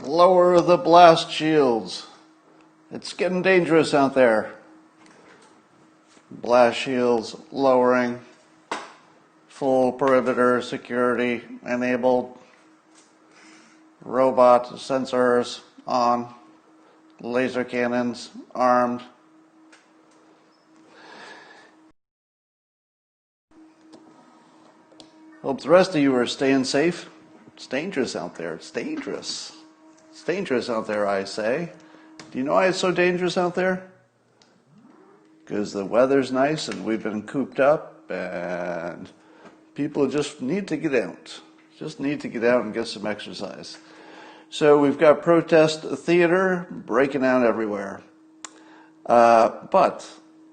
Lower the blast shields. It's getting dangerous out there. Blast shields lowering. Full perimeter security enabled. Robot sensors on. Laser cannons armed. Hope the rest of you are staying safe. It's dangerous out there. It's dangerous. It's dangerous out there, I say. Do you know why it's so dangerous out there? Because the weather's nice and we've been cooped up and people just need to get out. Just need to get out and get some exercise. So we've got protest theater breaking out everywhere. But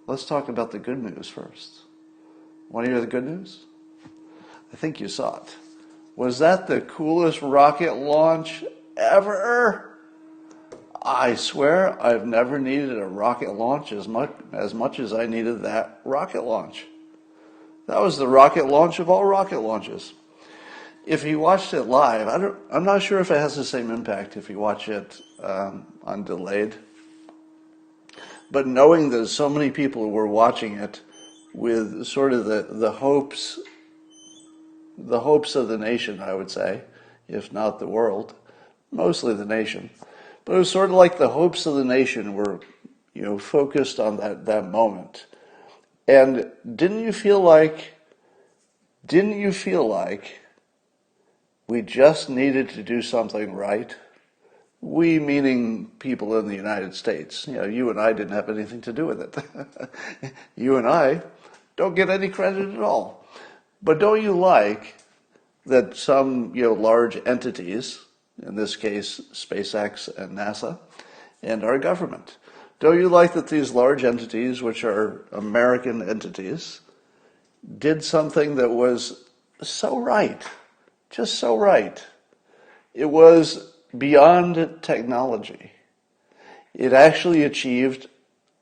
let's talk about the good news first. Want to hear the good news? I think you saw it. Was that the coolest rocket launch ever? I swear I've never needed a rocket launch as much as I needed that rocket launch. That was the rocket launch of all rocket launches. If you watched it live, I'm not sure if it has the same impact if you watch it on delayed. But knowing that so many people were watching it with sort of the hopes of the nation, I would say, if not the world, mostly the nation. But it was sort of like the hopes of the nation were, focused on that moment. And didn't you feel like we just needed to do something right? We meaning people in the United States. You and I didn't have anything to do with it. You and I don't get any credit at all. But don't you like that some large entities, in this case SpaceX and NASA, and our government, don't you like that these large entities, which are American entities, did something that was so right, just so right? It was beyond technology. It actually achieved,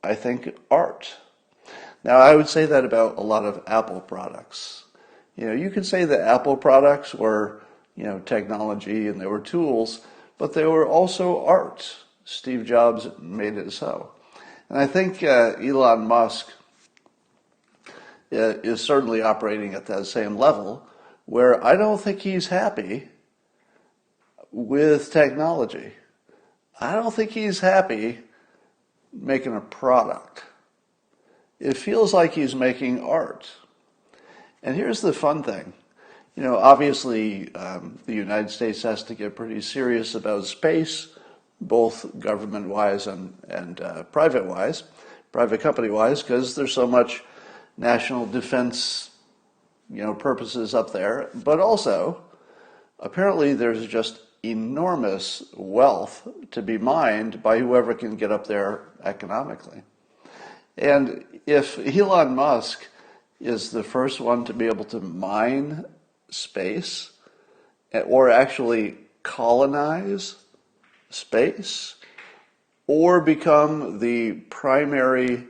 I think, art. Now, I would say that about a lot of Apple products. You could say that Apple products were, technology and they were tools, but they were also art. Steve Jobs made it so. And I think Elon Musk is certainly operating at that same level, where I don't think he's happy with technology. I don't think he's happy making a product. It feels like he's making art. And here's the fun thing. Obviously, the United States has to get pretty serious about space, both government-wise and private-wise, private company-wise, because there's so much national defense, purposes up there. But also, apparently there's just enormous wealth to be mined by whoever can get up there economically. And if Elon Musk is the first one to be able to mine space or actually colonize space or become the primary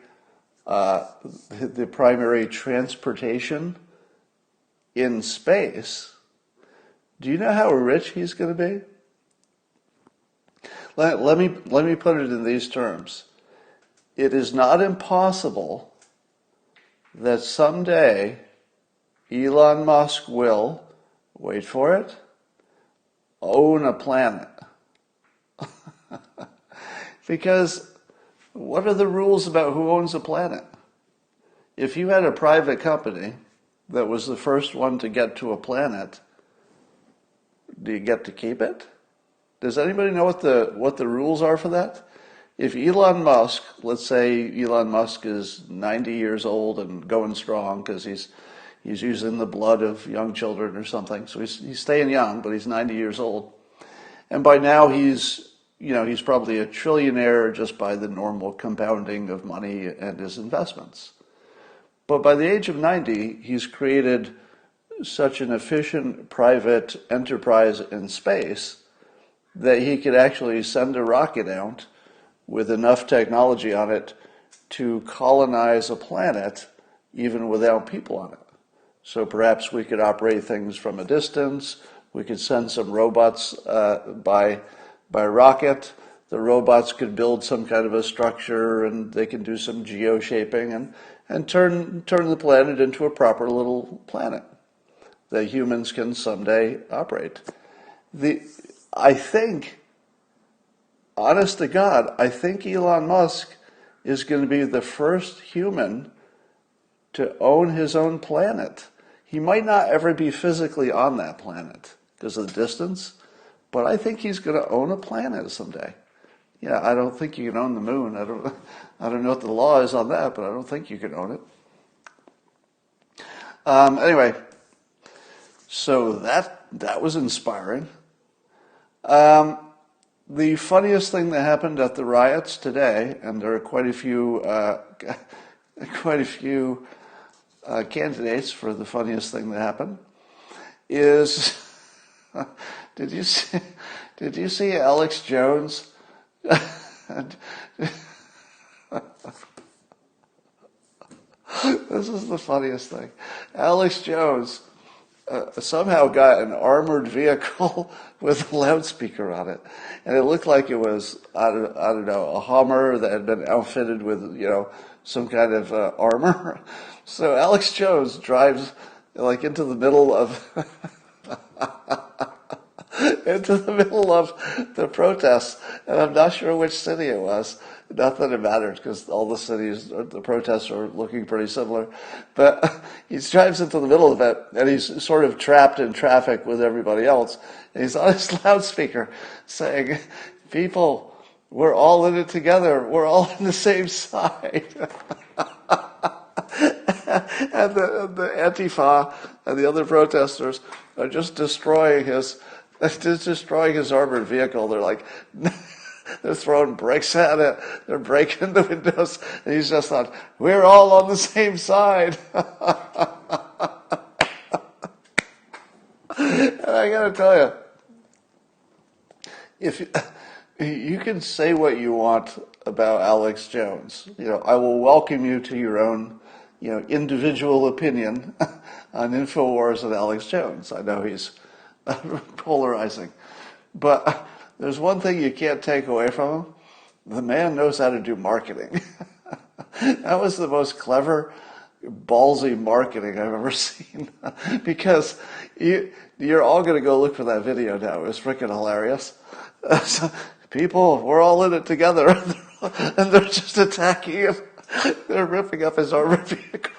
transportation in space, do you know how rich he's going to be? Let me put it in these terms. It is not impossible that someday Elon Musk will, wait for it, own a planet. Because what are the rules about who owns a planet? If you had a private company that was the first one to get to a planet, do you get to keep it? Does anybody know what the rules are for that? If Elon Musk, let's say Elon Musk is 90 years old and going strong because he's using the blood of young children or something, so he's staying young, but he's 90 years old, and by now he's probably a trillionaire just by the normal compounding of money and his investments. But by the age of 90, he's created such an efficient private enterprise in space that he could actually send a rocket out with enough technology on it to colonize a planet even without people on it. So perhaps we could operate things from a distance. We could send some robots by by rocket. The robots could build some kind of a structure, and they can do some geoshaping and turn the planet into a proper little planet that humans can someday operate. I think, honest to God, I think Elon Musk is going to be the first human to own his own planet. He might not ever be physically on that planet because of the distance, but I think he's going to own a planet someday. Yeah, I don't think you can own the moon. I don't know what the law is on that, but I don't think you can own it. Anyway, so that was inspiring. The funniest thing that happened at the riots today, and there are quite a few candidates for the funniest thing that happened, is did you see Alex Jones? This is the funniest thing. Alex Jones somehow got an armored vehicle with a loudspeaker on it, and it looked like it was I don't know, a Hummer that had been outfitted with some kind of armor. So Alex Jones drives like into the middle of the protests, and I'm not sure which city it was. Not that it mattered, because all the cities, the protests are looking pretty similar. But he drives into the middle of it, and he's sort of trapped in traffic with everybody else. And he's on his loudspeaker saying, "People, we're all in it together. We're all on the same side." And the Antifa and the other protesters are just destroying his armored vehicle. They're like, they're throwing bricks at it. They're breaking the windows. And he's just like, we're all on the same side. And I got to tell you, if you can say what you want about Alex Jones, I will welcome you to your own, individual opinion on InfoWars and Alex Jones. I know he's polarizing, but there's one thing you can't take away from him. The man knows how to do marketing. That was the most clever, ballsy marketing I've ever seen. Because you're all going to go look for that video now. It was freaking hilarious. People, we're all in it together. And they're just attacking him. They're ripping up his armored vehicle.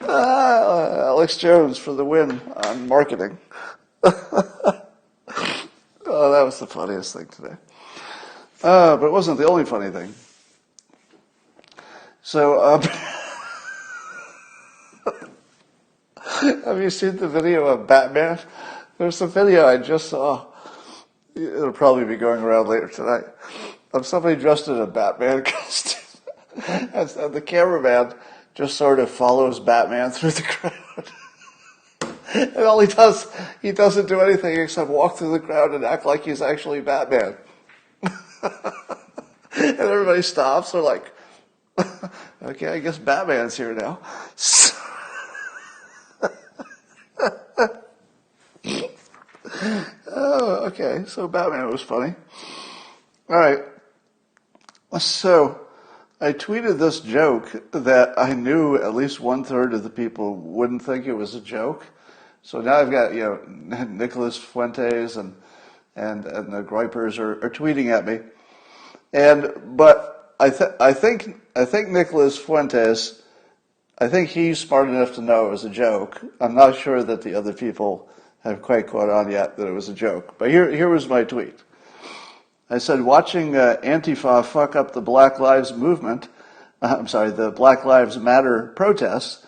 Alex Jones for the win on marketing. Oh, that was the funniest thing today. But it wasn't the only funny thing. So, have you seen the video of Batman? There's a video I just saw. It'll probably be going around later tonight. Of somebody dressed in a Batman costume. And the cameraman just sort of follows Batman through the crowd. And all he doesn't do anything except walk through the crowd and act like he's actually Batman. And everybody stops. They're like, okay, I guess Batman's here now. Oh, okay, so Batman was funny. All right. So I tweeted this joke that I knew at least 1/3 of the people wouldn't think it was a joke. So now I've got, Nicholas Fuentes and the Groypers are tweeting at me. But I think Nicholas Fuentes, I think he's smart enough to know it was a joke. I'm not sure that the other people have quite caught on yet that it was a joke. But here was my tweet. I said, watching Antifa fuck up the Black Lives movement, the Black Lives Matter protests,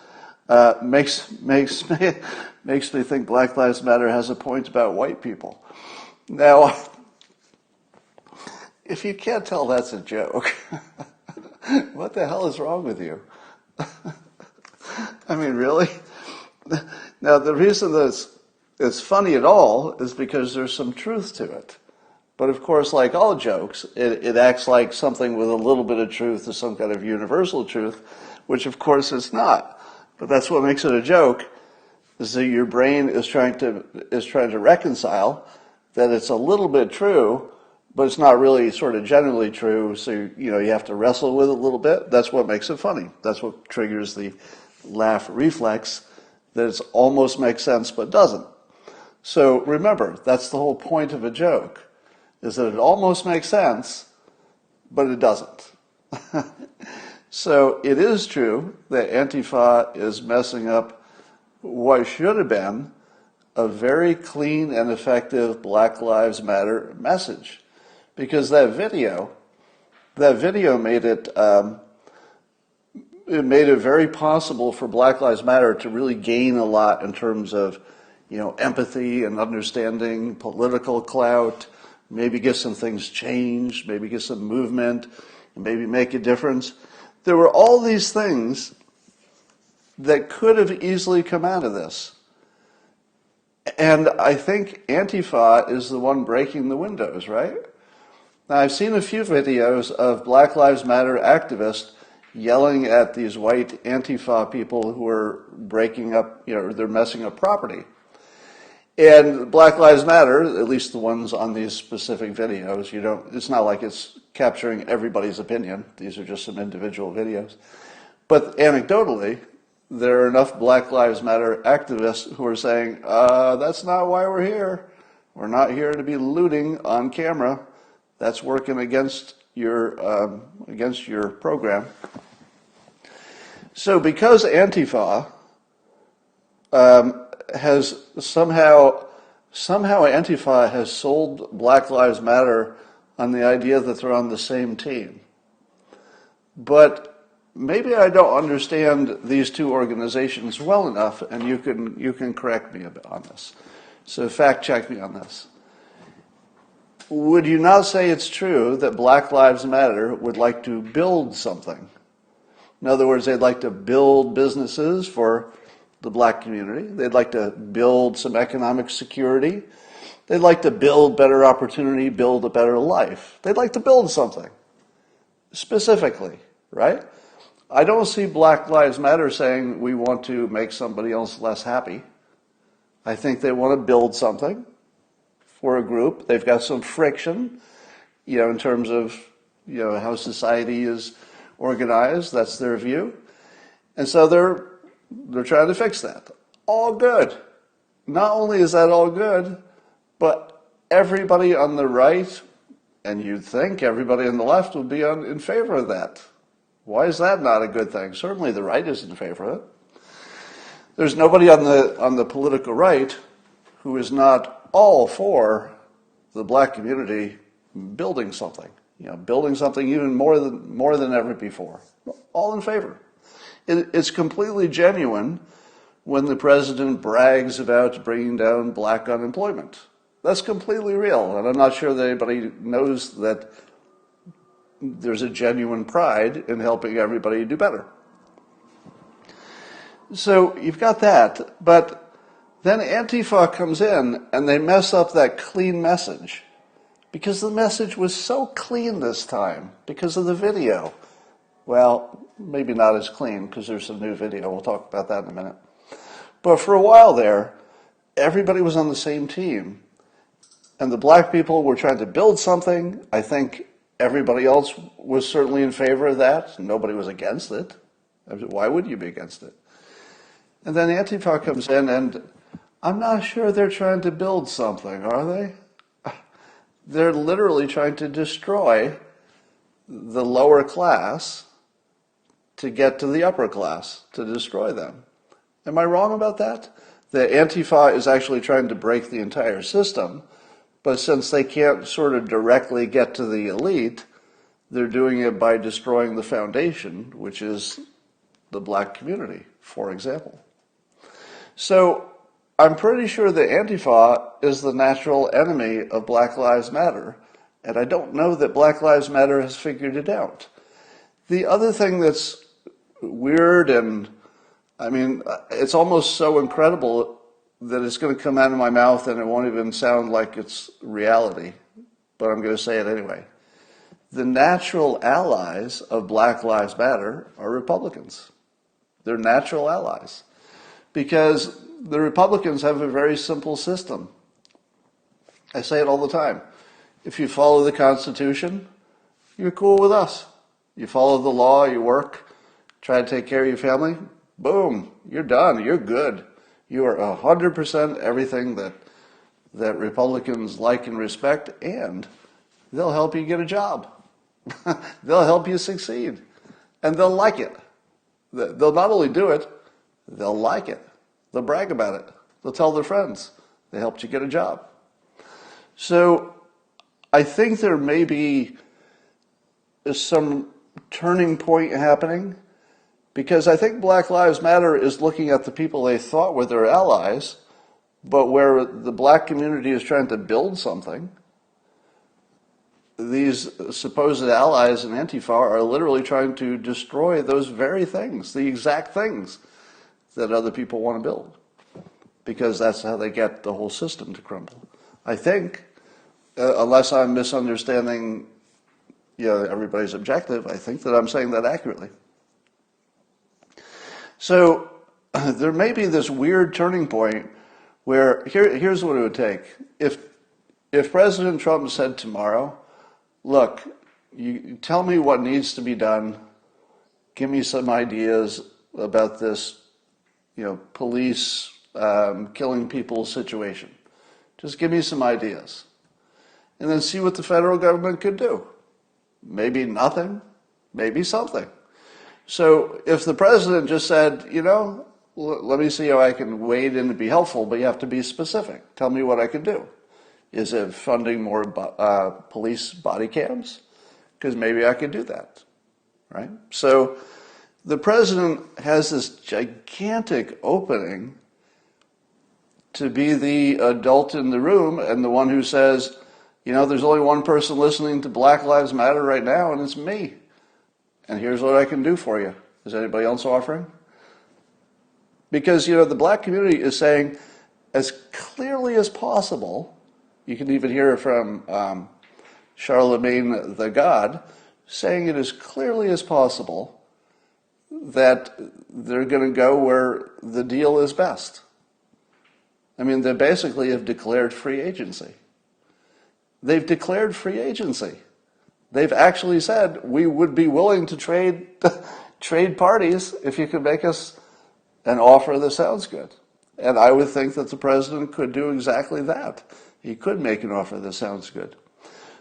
makes me think Black Lives Matter has a point about white people. Now, if you can't tell that's a joke, what the hell is wrong with you? I mean, really? Now, the reason that it's funny at all is because there's some truth to it. But of course, like all jokes, it acts like something with a little bit of truth to some kind of universal truth, which of course it's not. But that's what makes it a joke. So your brain is trying to reconcile that it's a little bit true, but it's not really sort of generally true. So you have to wrestle with it a little bit. That's what makes it funny. That's what triggers the laugh reflex, that it almost makes sense but doesn't. So remember, that's the whole point of a joke, is that it almost makes sense, but it doesn't. So it is true that Antifa is messing up what should have been a very clean and effective Black Lives Matter message. Because that video made it very possible for Black Lives Matter to really gain a lot in terms of, empathy and understanding, political clout, maybe get some things changed, maybe get some movement, and maybe make a difference. There were all these things that could have easily come out of this. And I think Antifa is the one breaking the windows, right? Now, I've seen a few videos of Black Lives Matter activists yelling at these white Antifa people who are breaking up, they're messing up property. And Black Lives Matter, at least the ones on these specific videos, it's not like it's capturing everybody's opinion. These are just some individual videos. But anecdotally, there are enough Black Lives Matter activists who are saying, that's not why we're here. We're not here to be looting on camera. That's working against your program. So because Antifa has somehow Antifa has sold Black Lives Matter on the idea that they're on the same team. But maybe I don't understand these two organizations well enough, and you can correct me a bit on this. So fact check me on this. Would you not say it's true that Black Lives Matter would like to build something? In other words, they'd like to build businesses for the black community. They'd like to build some economic security. They'd like to build better opportunity, build a better life. They'd like to build something specifically, right? I don't see Black Lives Matter saying we want to make somebody else less happy. I think they want to build something for a group. They've got some friction, in terms of, how society is organized. That's their view. And so they're trying to fix that. All good. Not only is that all good, but everybody on the right, and you'd think everybody on the left would be in favor of that. Why is that not a good thing? Certainly the right is in favor of it. There's nobody on the political right who is not all for the black community building something. Building something even more than ever before. All in favor. It's completely genuine when the president brags about bringing down black unemployment. That's completely real, and I'm not sure that anybody knows that there's a genuine pride in helping everybody do better. So you've got that, but then Antifa comes in and they mess up that clean message, because the message was so clean this time because of the video. Well, maybe not as clean because there's some new video. We'll talk about that in a minute. But for a while there, everybody was on the same team. And the black people were trying to build something. I think everybody else was certainly in favor of that. Nobody was against it. Why would you be against it? And then Antifa comes in, and I'm not sure they're trying to build something, are they? They're literally trying to destroy the lower class to get to the upper class, to destroy them. Am I wrong about that? The Antifa is actually trying to break the entire system, but since they can't sort of directly get to the elite, they're doing it by destroying the foundation, which is the black community, for example. So I'm pretty sure that Antifa is the natural enemy of Black Lives Matter, and I don't know that Black Lives Matter has figured it out. The other thing that's weird, and I mean, it's almost so incredible that it's going to come out of my mouth and it won't even sound like it's reality, but I'm going to say it anyway. The natural allies of Black Lives Matter are Republicans. They're natural allies. Because the Republicans have a very simple system. I say it all the time. If you follow the Constitution, you're cool with us. You follow the law, you work, try to take care of your family, boom, you're done, you're good. You are 100% everything that Republicans like and respect, and they'll help you get a job. They'll help you succeed, and they'll like it. They'll not only do it, they'll like it. They'll brag about it. They'll tell their friends they helped you get a job. So I think there may be some turning point happening, because I think Black Lives Matter is looking at the people they thought were their allies, but where the black community is trying to build something, these supposed allies in Antifa are literally trying to destroy those very things, the exact things that other people want to build, because that's how they get the whole system to crumble. I think, unless I'm misunderstanding everybody's objective, I think that I'm saying that accurately. So there may be this weird turning point where here's what it would take. If President Trump said tomorrow, look, you tell me what needs to be done, give me some ideas about this, police killing people situation. Just give me some ideas. And then see what the federal government could do. Maybe nothing, maybe something. So if the president just said, let me see how I can wade in to be helpful, but you have to be specific. Tell me what I can do. Is it funding more police body cams? Because maybe I could do that, right? So the president has this gigantic opening to be the adult in the room and the one who says, there's only one person listening to Black Lives Matter right now, and it's me. And here's what I can do for you. Is anybody else offering? Because, the black community is saying as clearly as possible, you can even hear it from Charlemagne the God, saying it as clearly as possible that they're going to go where the deal is best. I mean, they basically have declared free agency. They've declared free agency. They've actually said, we would be willing to trade parties if you could make us an offer that sounds good. And I would think that the president could do exactly that. He could make an offer that sounds good.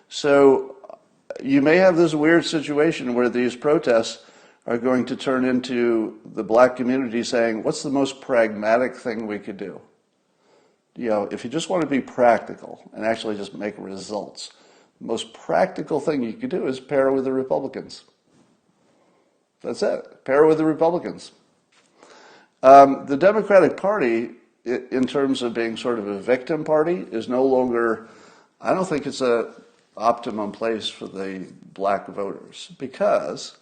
So you may have this weird situation where these protests are going to turn into the black community saying, what's the most pragmatic thing we could do? If you just want to be practical and actually just make results, the most practical thing you could do is pair with the Republicans. That's it. Pair with the Republicans. The Democratic Party, in terms of being sort of a victim party, is no longer, I don't think it's an optimum place for the black voters, because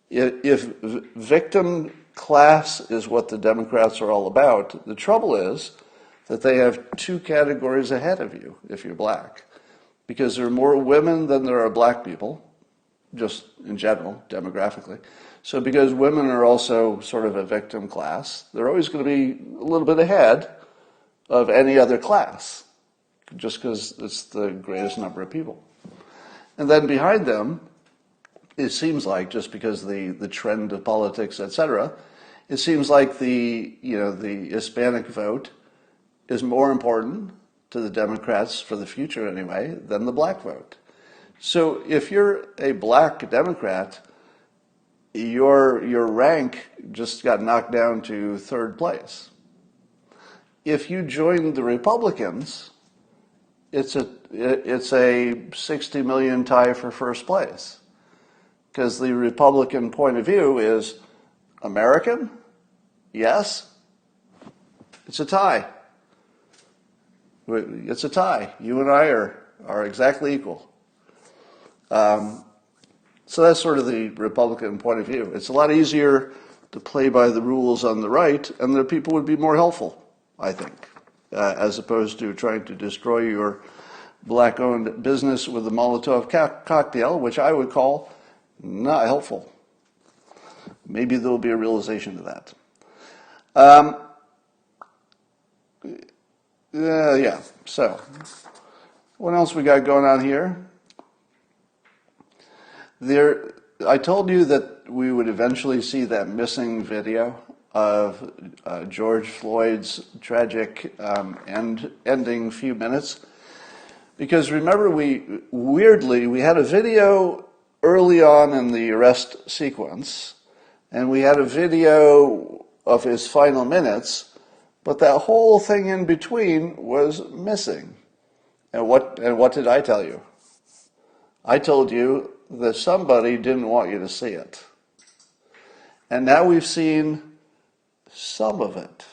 if victim class is what the Democrats are all about, the trouble is that they have two categories ahead of you if you're black, because there are more women than there are black people, just in general, demographically. So because women are also sort of a victim class, they're always going to be a little bit ahead of any other class, just because it's the greatest number of people. And then behind them, it seems like, just because the trend of politics, etc., it seems like the Hispanic vote is more important to the Democrats for the future anyway than the black vote. So if you're a black Democrat, your rank just got knocked down to third place. If you join the Republicans, it's a 60 million tie for first place, because the Republican point of view is American, yes, it's a tie. It's a tie. You and I are exactly equal. So that's sort of the Republican point of view. It's a lot easier to play by the rules on the right, and the people would be more helpful, I think, as opposed to trying to destroy your black-owned business with a Molotov cocktail, which I would call not helpful. Maybe there will be a realization to that. Yeah. So, what else we got going on here? I told you that we would eventually see that missing video of George Floyd's tragic ending few minutes. Because remember, we had a video early on in the arrest sequence, and we had a video of his final minutes, but that whole thing in between was missing. And what did I tell you? I told you that somebody didn't want you to see it. And now we've seen some of it.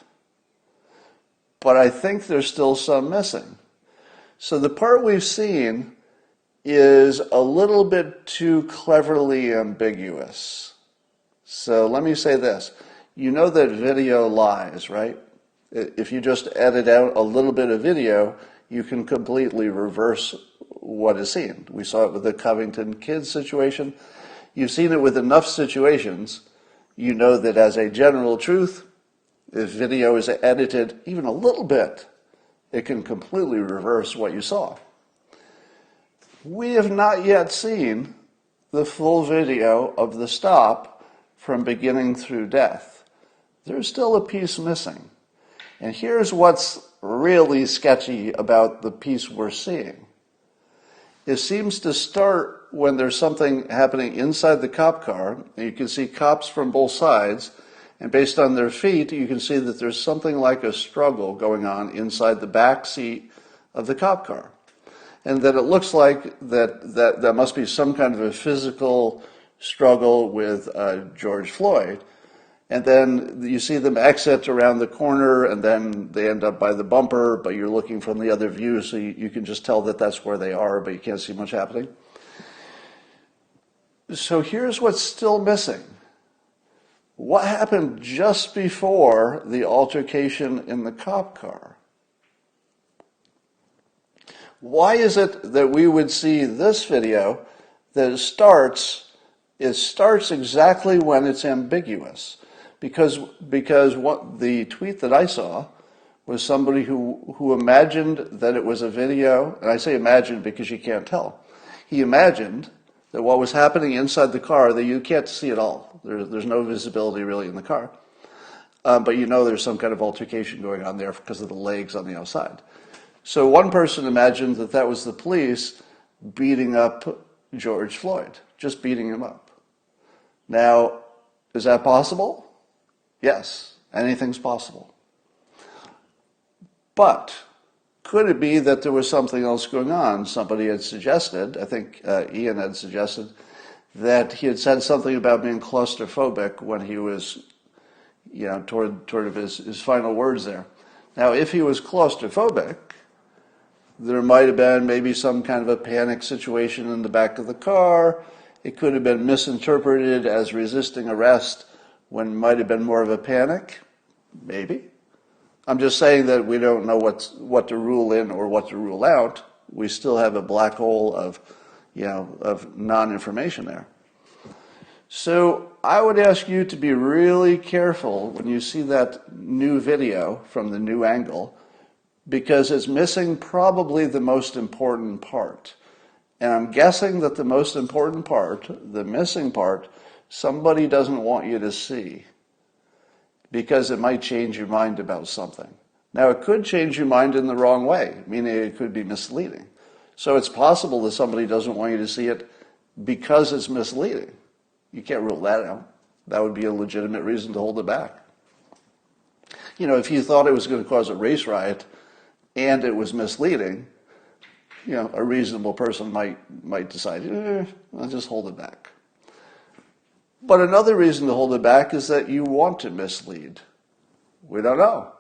But I think there's still some missing. So the part we've seen is a little bit too cleverly ambiguous. So let me say this. You know that video lies, right? If you just edit out a little bit of video, you can completely reverse what is seen. We saw it with the Covington kids situation. You've seen it with enough situations. You know that as a general truth, if video is edited even a little bit, it can completely reverse what you saw. We have not yet seen the full video of the stop from beginning through death. There's still a piece missing. And here's what's really sketchy about the piece we're seeing. It seems to start when there's something happening inside the cop car, and you can see cops from both sides, and based on their feet, you can see that there's something like a struggle going on inside the back seat of the cop car. And that it looks like that must be some kind of a physical struggle with George Floyd. And then you see them exit around the corner, and then they end up by the bumper, but you're looking from the other view, so you can just tell that that's where they are, but you can't see much happening. So here's what's still missing. What happened just before the altercation in the cop car? Why is it that we would see this video that starts exactly when it's ambiguous? Because what the tweet that I saw was somebody who imagined that it was a video, and I say imagined because you can't tell. He imagined that what was happening inside the car, that you can't see at all. There's no visibility really in the car. But you know there's some kind of altercation going on there because of the legs on the outside. So one person imagined that that was the police beating up George Floyd, just beating him up. Now, is that possible? Yes, anything's possible. But could it be that there was something else going on? Somebody had suggested, I think Ian had suggested, that he had said something about being claustrophobic when he was, toward his final words there. Now, if he was claustrophobic, there might have been maybe some kind of a panic situation in the back of the car. It could have been misinterpreted as resisting arrest when it might have been more of a panic. Maybe. I'm just saying that we don't know what to rule in or what to rule out. We still have a black hole of non-information there. So I would ask you to be really careful when you see that new video from the new angle, because it's missing probably the most important part. And I'm guessing that the most important part, the missing part, somebody doesn't want you to see, because it might change your mind about something. Now, it could change your mind in the wrong way, meaning it could be misleading. So it's possible that somebody doesn't want you to see it because it's misleading. You can't rule that out. That would be a legitimate reason to hold it back. If you thought it was going to cause a race riot and it was misleading, a reasonable person might decide, I'll just hold it back. But another reason to hold it back is that you want to mislead. We don't know.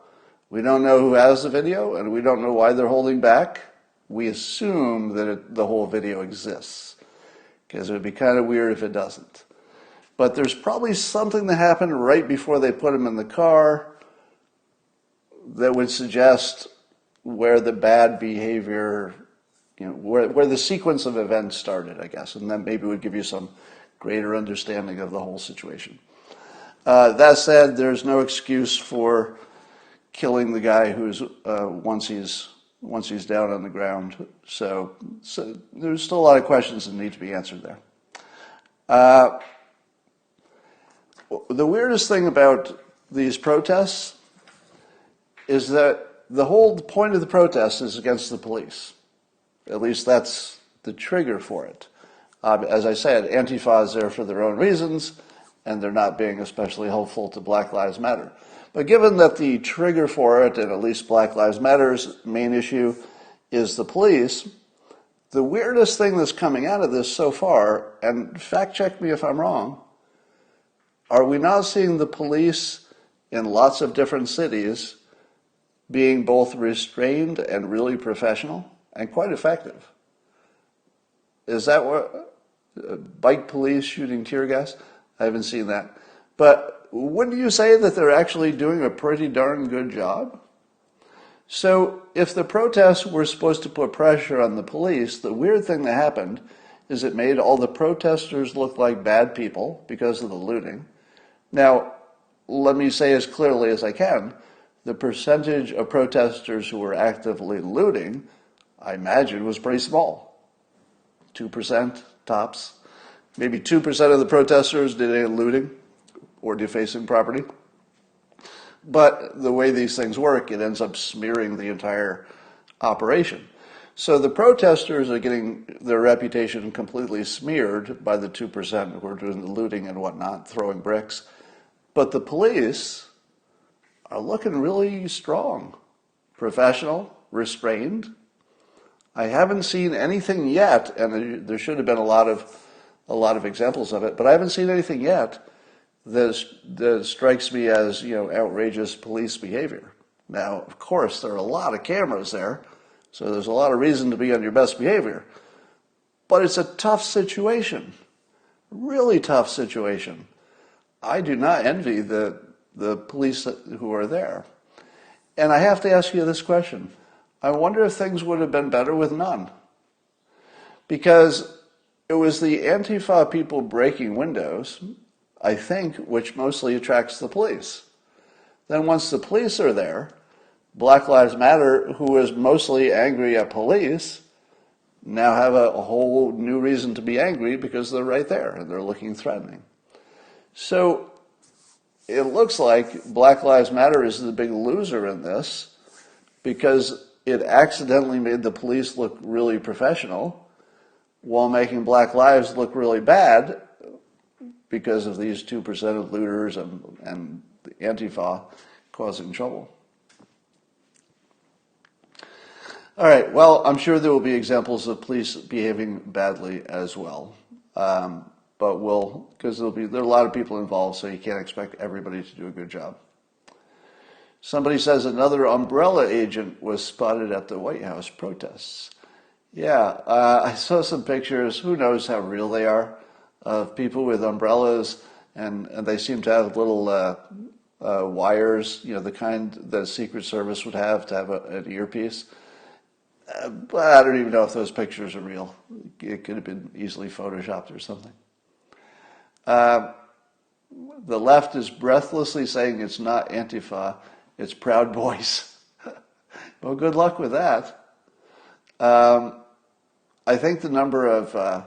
We don't know who has the video, and we don't know why they're holding back. We assume that the whole video exists, because it would be kind of weird if it doesn't. But there's probably something that happened right before they put him in the car that would suggest where the bad behavior, where the sequence of events started, I guess, and then maybe would give you some greater understanding of the whole situation. That said, there's no excuse for killing the guy who's once he's down on the ground. So there's still a lot of questions that need to be answered there. The weirdest thing about these protests is that the whole point of the protest is against the police. At least that's the trigger for it. As I said, Antifa is there for their own reasons, and they're not being especially helpful to Black Lives Matter. But given that the trigger for it, and at least Black Lives Matter's main issue, is the police, the weirdest thing that's coming out of this so far, and fact check me if I'm wrong, are we now seeing the police in lots of different cities being both restrained and really professional and quite effective? Is that what, bike police shooting tear gas? I haven't seen that. But wouldn't you say that they're actually doing a pretty darn good job? So if the protests were supposed to put pressure on the police, the weird thing that happened is it made all the protesters look like bad people because of the looting. Now, let me say as clearly as I can, the percentage of protesters who were actively looting, I imagine, was pretty small. 2% tops. Maybe 2% of the protesters did any looting or defacing property. But the way these things work, it ends up smearing the entire operation. So the protesters are getting their reputation completely smeared by the 2% who are doing the looting and whatnot, throwing bricks. But the police are looking really strong, professional, restrained. I haven't seen anything yet, and there should have been a lot of examples of it, but I haven't seen anything yet that strikes me as, outrageous police behavior. Now, of course, there are a lot of cameras there, so there's a lot of reason to be on your best behavior. But it's a tough situation, really tough situation. I do not envy the police who are there. And I have to ask you this question. I wonder if things would have been better with none. Because it was the Antifa people breaking windows, I think, which mostly attracts the police. Then once the police are there, Black Lives Matter, who is mostly angry at police, now have a whole new reason to be angry because they're right there and they're looking threatening. So it looks like Black Lives Matter is the big loser in this because it accidentally made the police look really professional while making Black lives look really bad because of these 2% of looters and the Antifa causing trouble. All right, well, I'm sure there will be examples of police behaving badly as well. But because there are a lot of people involved, so you can't expect everybody to do a good job. Somebody says another umbrella agent was spotted at the White House protests. Yeah, I saw some pictures, who knows how real they are, of people with umbrellas, and they seem to have little wires, the kind that Secret Service would have to have an earpiece. But I don't even know if those pictures are real. It could have been easily photoshopped or something. The left is breathlessly saying it's not Antifa, it's Proud Boys. Well, good luck with that. I think the number of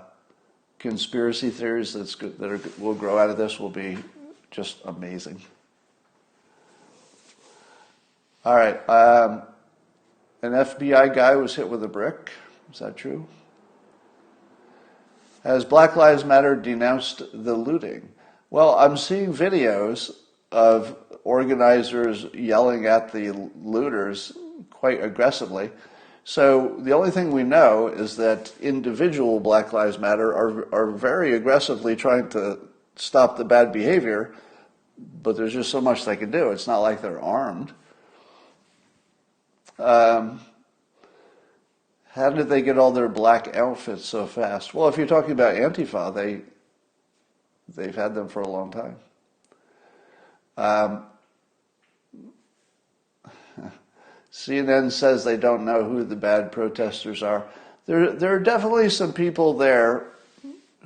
conspiracy theories that will grow out of this will be just amazing. All right. An FBI guy was hit with a brick. Is that true? Has Black Lives Matter denounced the looting? Well, I'm seeing videos of organizers yelling at the looters quite aggressively. So the only thing we know is that individual Black Lives Matter are very aggressively trying to stop the bad behavior, but there's just so much they can do. It's not like they're armed. How did they get all their black outfits so fast? Well, if you're talking about Antifa, they've had them for a long time. CNN says they don't know who the bad protesters are. There are definitely some people there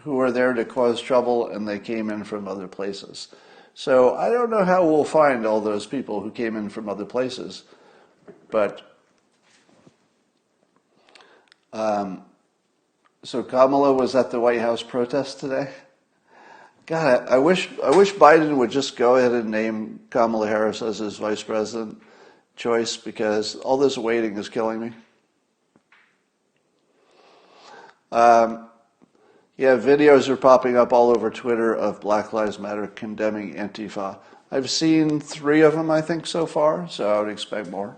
who are there to cause trouble, and they came in from other places. So I don't know how we'll find all those people who came in from other places, but so Kamala was at the White House protest today. God, I wish Biden would just go ahead and name Kamala Harris as his vice president choice, because all this waiting is killing me. Yeah, videos are popping up all over Twitter of Black Lives Matter condemning Antifa. I've seen 3 of them, I think, so far, so I would expect more.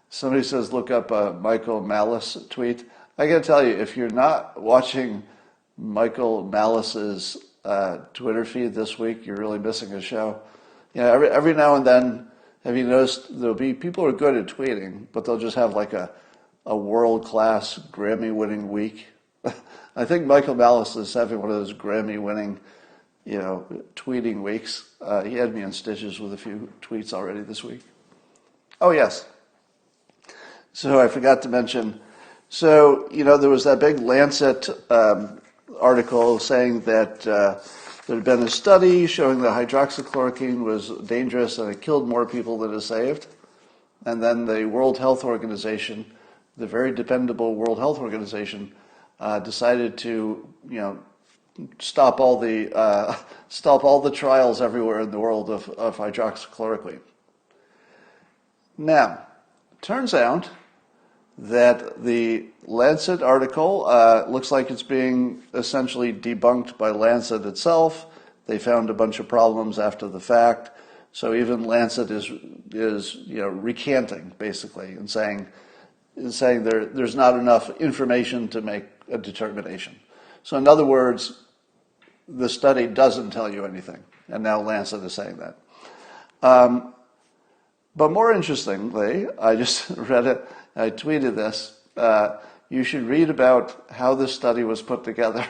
Somebody says, look up a Michael Malice tweet. I got to tell you, if you're not watching Michael Malice's Twitter feed this week, you're really missing a show. You know, every now and then, have you noticed there'll be people who are good at tweeting, but they'll just have like a world-class Grammy-winning week. I think Michael Malice is having one of those Grammy-winning, tweeting weeks. He had me in stitches with a few tweets already this week. Oh, yes. So I forgot to mention, there was that big Lancet article saying that there had been a study showing that hydroxychloroquine was dangerous and it killed more people than it saved. And then the World Health Organization, the very dependable World Health Organization, decided to, stop all the trials everywhere in the world of hydroxychloroquine. Now, it turns out that the Lancet article looks like it's being essentially debunked by Lancet itself. They found a bunch of problems after the fact. So even Lancet is recanting, basically, and saying there's not enough information to make a determination. So in other words, the study doesn't tell you anything. And now Lancet is saying that. But more interestingly, I just read it, I tweeted this, you should read about how this study was put together.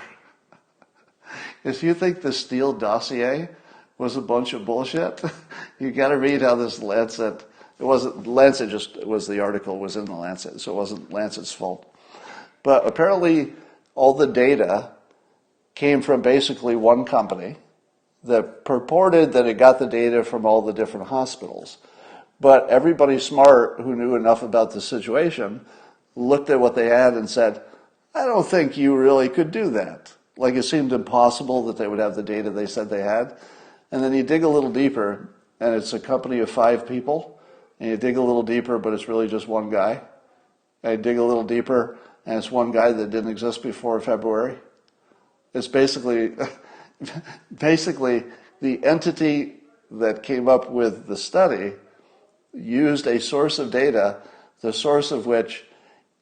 If you think the Steele dossier was a bunch of bullshit, you got to read how this Lancet, it wasn't, Lancet just was the article was in the Lancet, so it wasn't Lancet's fault. But apparently all the data came from basically one company that purported that it got the data from all the different hospitals. But everybody smart who knew enough about the situation looked at what they had and said, I don't think you really could do that. Like it seemed impossible that they would have the data they said they had. And then you dig a little deeper, and it's a company of 5 people. And you dig a little deeper, but it's really just one guy. And you dig a little deeper, and it's one guy that didn't exist before February. It's basically the entity that came up with the study used a source of data, the source of which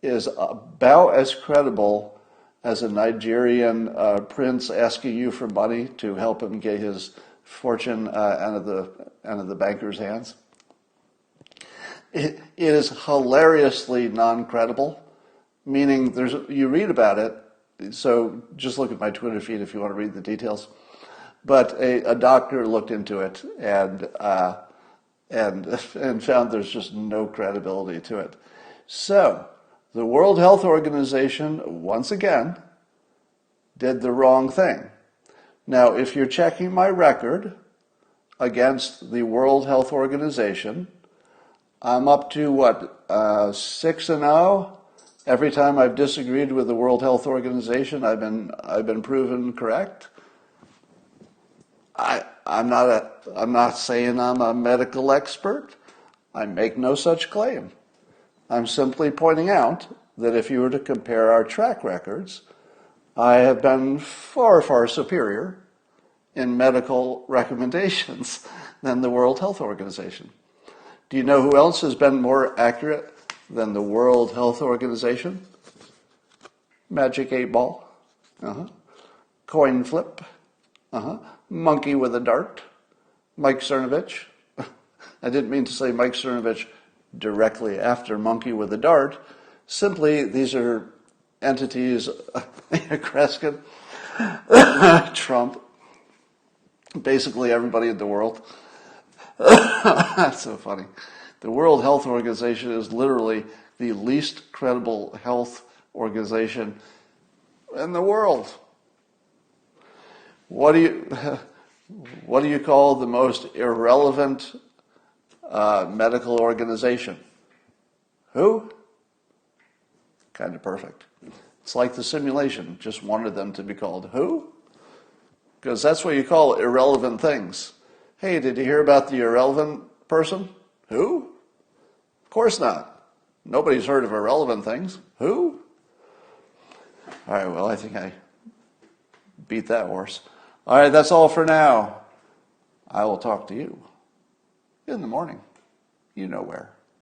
is about as credible as a Nigerian prince asking you for money to help him get his fortune out of the banker's hands. It is hilariously non-credible, meaning you read about it, so just look at my Twitter feed if you want to read the details. But a doctor looked into it and found there's just no credibility to it. So, the World Health Organization, once again, did the wrong thing. Now, if you're checking my record against the World Health Organization, I'm up to, 6-0? Every time I've disagreed with the World Health Organization, I've been proven correct. I'm not saying I'm a medical expert. I make no such claim. I'm simply pointing out that if you were to compare our track records, I have been far, far superior in medical recommendations than the World Health Organization. Do you know who else has been more accurate than the World Health Organization? Magic 8 Ball. Coin flip. Monkey with a dart. Mike Cernovich. I didn't mean to say Mike Cernovich directly after Monkey with a Dart. Simply, these are entities, Kreskin, Trump, basically everybody in the world. That's so funny. The World Health Organization is literally the least credible health organization in the world. What do you call the most irrelevant medical organization? Who? Kind of perfect. It's like the simulation. Just wanted them to be called who? Because that's what you call irrelevant things. Hey, did you hear about the irrelevant person? Who? Of course not. Nobody's heard of irrelevant things. Who? All right, well, I think I beat that horse. All right, that's all for now. I will talk to you in the morning. You know where.